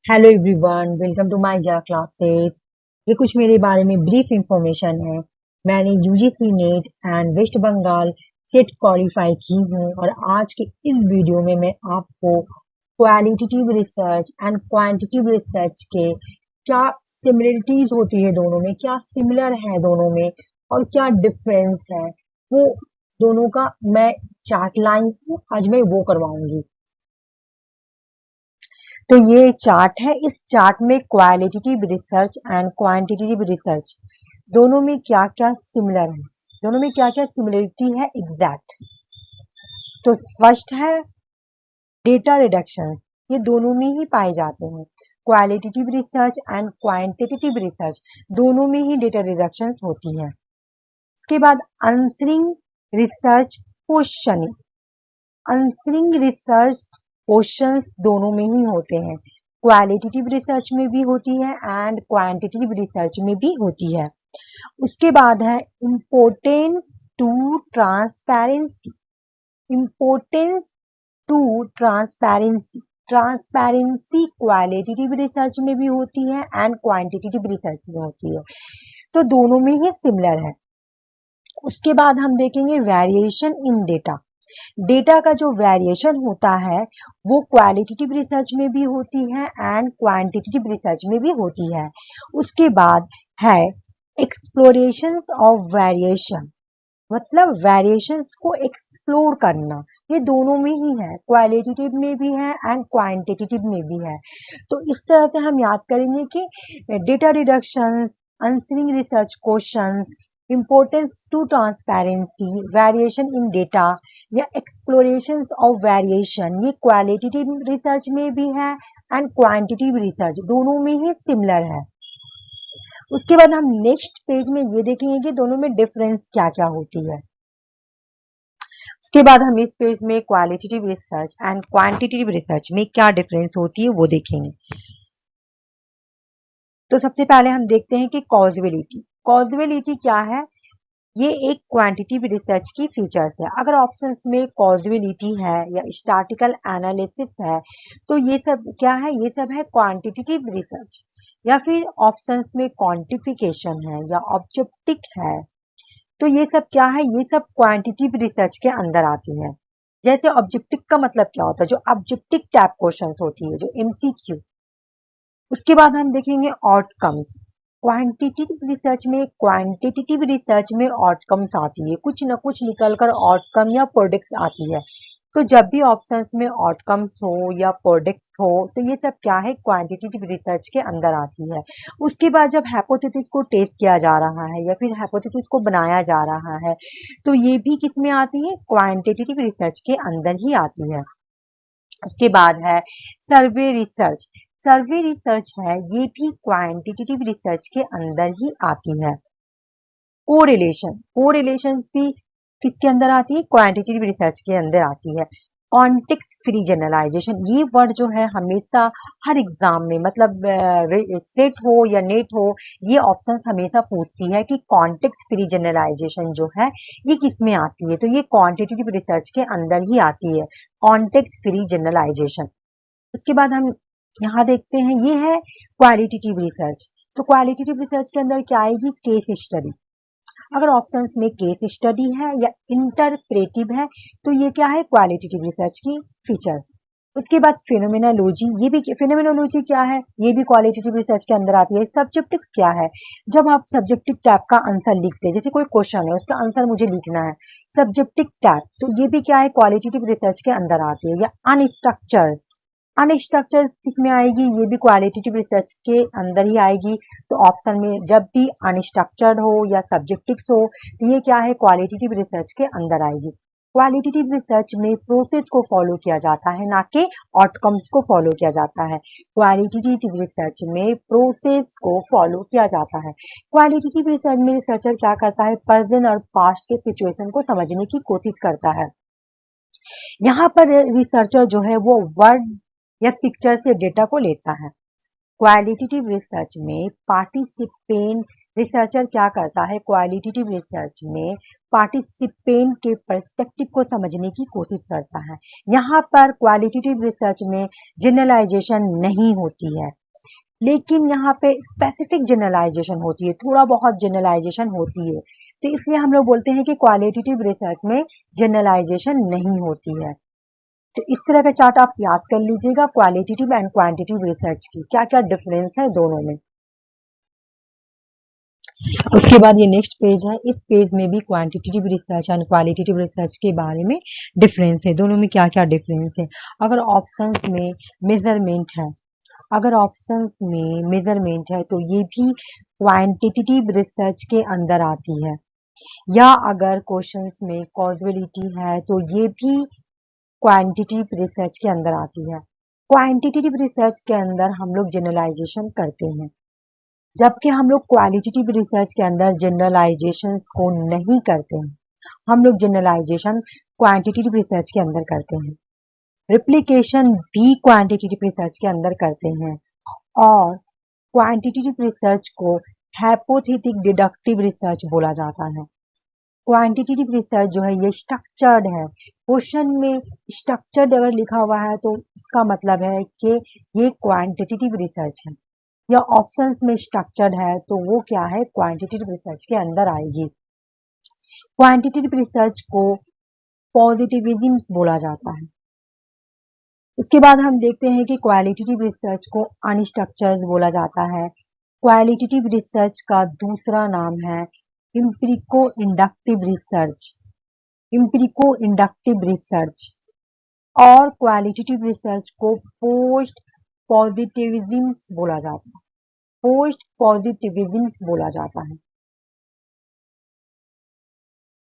Hello everyone, welcome to my जा classes. ये कुछ मेरे बारे में ब्रीफ इंफॉर्मेशन है। मैंने UGC NET and West Bengal SET qualify की हूँ और आज के इस वीडियो में मैं आपको qualitative research and quantitative research के क्या सिमिलरिटीज होती है दोनों में, क्या सिमिलर है दोनों में और क्या डिफरेंस है, वो दोनों का मैं चार्ट लाई हूँ। आज मैं वो करवाऊंगी। तो ये चार्ट है। इस चार्ट में qualitative research and quantitative research दोनों में क्या क्या सिमिलर है, दोनों में क्या क्या सिमिलरिटी है एग्जैक्ट। तो फर्स्ट है डेटा रिडक्शन। ये दोनों में ही पाए जाते हैं। Qualitative research and quantitative research दोनों में ही डेटा रिडक्शन होती है। उसके बाद answering research questioning. Answering research questions दोनों में ही होते हैं। क्वालिटेटिव रिसर्च में भी होती है एंड क्वांटिटेटिव रिसर्च में भी होती है। उसके बाद है importance to transparency. Importance to transparency. Transparency qualitative research में भी होती है एंड क्वांटिटेटिव रिसर्च में होती है। तो दोनों में ही सिमिलर है। उसके बाद हम देखेंगे वेरिएशन इन डेटा। डेटा का जो वेरिएशन होता है वो क्वालिटेटिव रिसर्च में भी होती है एंड क्वांटिटेटिव रिसर्च में भी होती है। उसके बाद है एक्सप्लोरेशन ऑफ वेरिएशन, मतलब वेरिएशंस को एक्सप्लोर करना। ये दोनों में ही है, क्वालिटेटिव में भी है एंड क्वांटिटेटिव में भी है। तो इस तरह से हम याद करेंगे कि data reductions, answering research questions, importance to transparency, variation in data या explorations of variation, ये क्वालिटेटिव रिसर्च में भी है एंड क्वांटिटेटिव रिसर्च दोनों में ही सिमिलर है। उसके बाद हम नेक्स्ट पेज में ये देखेंगे कि दोनों में डिफरेंस क्या क्या होती है। उसके बाद हम इस पेज में qualitative research and quantitative research में क्या डिफरेंस होती है वो देखेंगे। तो सबसे पहले हम देखते हैं कि कॉजेबिलिटी। कॉजेबिलिटी क्या है? ये एक क्वांटिटेटिव रिसर्च की फीचर्स है। अगर ऑप्शंस में कॉजेबिलिटी है या स्टैटिस्टिकल एनालिसिस है तो ये सब क्या है? ये सब है क्वांटिटेटिव रिसर्च। या फिर ऑप्शंस में क्वांटिफिकेशन है या ऑब्जेक्टिव है तो ये सब क्या है? ये सब क्वांटिटेटिव रिसर्च के अंदर आती है। जैसे ऑब्जेक्टिव का मतलब क्या होता है? जो ऑब्जेक्टिव टाइप क्वेश्चंस होती है, जो एमसीक्यू। उसके बाद हम देखेंगे आउटकम्स। क्वांटिटेटिव रिसर्च में आउटकम्स आती है, कुछ न कुछ निकलकर आउटकम या प्रोडक्ट्स आती है। तो जब भी ऑप्शंस में आउटकम्स हो या प्रोडक्ट हो तो ये सब क्या है? क्वांटिटेटिव रिसर्च के अंदर आती है। उसके बाद जब हाइपोथेसिस को टेस्ट किया जा रहा है या फिर हाइपोथेसिस को बनाया जा रहा है तो ये भी किस में आती है? क्वांटिटेटिव रिसर्च के अंदर ही आती है। उसके बाद है सर्वे रिसर्च। सर्वे रिसर्च है, ये भी क्वांटिटेटिव रिसर्च के अंदर ही आती है। कोरिलेशन, कोरिलेशन भी किसके अंदर आती है? क्वांटिटेटिव रिसर्च के अंदर आती है। कॉन्टेक्स्ट फ्री जनरलाइजेशन, ये वर्ड जो है हमेशा हर एग्जाम में, मतलब सेट हो या नेट हो, ये ऑप्शंस हमेशा पूछती है कि कॉन्टेक्स्ट फ्री जनरलाइजेशन जो है ये किस में आती है? तो ये क्वांटिटेटिव रिसर्च के अंदर ही आती है, कॉन्टेक्स्ट फ्री जनरलाइजेशन। उसके बाद हम यहाँ देखते हैं, ये है क्वालिटेटिव रिसर्च। तो क्वालिटेटिव रिसर्च के अंदर क्या आएगी? Case study. अगर ऑप्शंस में केस स्टडी है या इंटरप्रेटिव है तो ये क्या है? क्वालिटेटिव रिसर्च की फीचर्स। उसके बाद फिनोमेनोलॉजी, ये भी फिनोमेनोलॉजी क्या है? ये भी क्वालिटेटिव रिसर्च के अंदर आती है। सब्जेक्टिव क्या है? जब आप सब्जेक्टिव टाइप का आंसर लिखते हैं, जैसे कोई क्वेश्चन है उसका आंसर मुझे लिखना है, सब्जेक्टिव टाइप, तो ये भी क्या है? क्वालिटेटिव रिसर्च के अंदर आती है। या अनस्ट्रक्चर्ड, अनस्ट्रक्चर्ड किसमें आएगी? ये भी क्वालिटेटिव रिसर्च के अंदर ही आएगी। तो ऑप्शन में जब भी अनस्ट्रक्चर्ड हो या सब्जेक्टिव्स हो तो ये क्या है? क्वालिटेटिव रिसर्च के अंदर आएगी। क्वालिटेटिव रिसर्च में प्रोसेस को फॉलो किया जाता है, ना कि आउटकम्स को फॉलो किया जाता है। क्वालिटेटिव रिसर्च में प्रोसेस को फॉलो किया जाता है। क्वालिटेटिव रिसर्च में रिसर्चर क्या करता है? प्रेजेंट और पास्ट के सिचुएशन को समझने की कोशिश करता है। यहाँ पर रिसर्चर जो है वो वर्ड या पिक्चर से डेटा को लेता है। क्वालिटेटिव रिसर्च में पार्टिसिपेंट रिसर्चर क्या करता है, क्वालिटेटिव रिसर्च में पार्टिसिपेंट के पर्सपेक्टिव को समझने की कोशिश करता है। यहाँ पर क्वालिटेटिव रिसर्च में जनरलाइजेशन नहीं होती है, लेकिन यहाँ पे स्पेसिफिक जनरलाइजेशन होती है, थोड़ा बहुत जनरलाइजेशन होती है। तो इसलिए हम लोग बोलते हैं कि क्वालिटेटिव रिसर्च में जनरलाइजेशन नहीं होती है। तो इस तरह का चार्ट आप याद कर लीजिएगा, क्वालिटेटिव एंड क्वांटिटेटिव रिसर्च की क्या क्या डिफरेंस है दोनों में। उसके बाद ये नेक्स्ट पेज है, इस पेज में भी quantitative research and qualitative research के बारे में डिफरेंस है, दोनों में क्या क्या डिफरेंस है। अगर ऑप्शंस में मेजरमेंट है, अगर ऑप्शंस में मेजरमेंट है तो ये भी क्वांटिटेटिव रिसर्च के अंदर आती है, या अगर क्वेश्चंस में कॉजेबिलिटी है तो ये भी क्वांटिटेटिव रिसर्च के अंदर आती है। क्वांटिटेटिव रिसर्च के अंदर हम लोग जनरलाइजेशन करते हैं, जबकि हम लोग क्वालिटेटिव रिसर्च के अंदर जनरलाइजेशन को नहीं करते हैं। हम लोग जनरलाइजेशन क्वांटिटेटिव रिसर्च के अंदर करते हैं, रिप्लिकेशन भी क्वांटिटेटिव रिसर्च के अंदर करते हैं, और क्वांटिटेटिव रिसर्च को हाइपोथेटिक डिडक्टिव रिसर्च बोला जाता है। क्वांटिटेटिव रिसर्च जो है ये स्ट्रक्चर्ड है, क्वेश्चन में स्ट्रक्चर्ड अगर लिखा हुआ है तो इसका मतलब है कि ये क्वांटिटेटिव रिसर्च है, या ऑप्शंस में स्ट्रक्चर्ड है तो वो क्या है, क्वांटिटेटिव रिसर्च के अंदर आएगी। क्वांटिटेटिव रिसर्च को पॉजिटिविज्म बोला जाता है। उसके बाद हम देखते हैं कि क्वालिटेटिव रिसर्च को अनस्ट्रक्चर्ड बोला जाता है। क्वालिटेटिव रिसर्च का दूसरा नाम है इम्पिरिको इंडक्टिव रिसर्च, इम्पिरिको इंडक्टिव रिसर्च, और क्वालिटेटिव रिसर्च को पोस्ट पॉजिटिविज्म बोला जाता है, पोस्ट पॉजिटिविज्म बोला जाता है।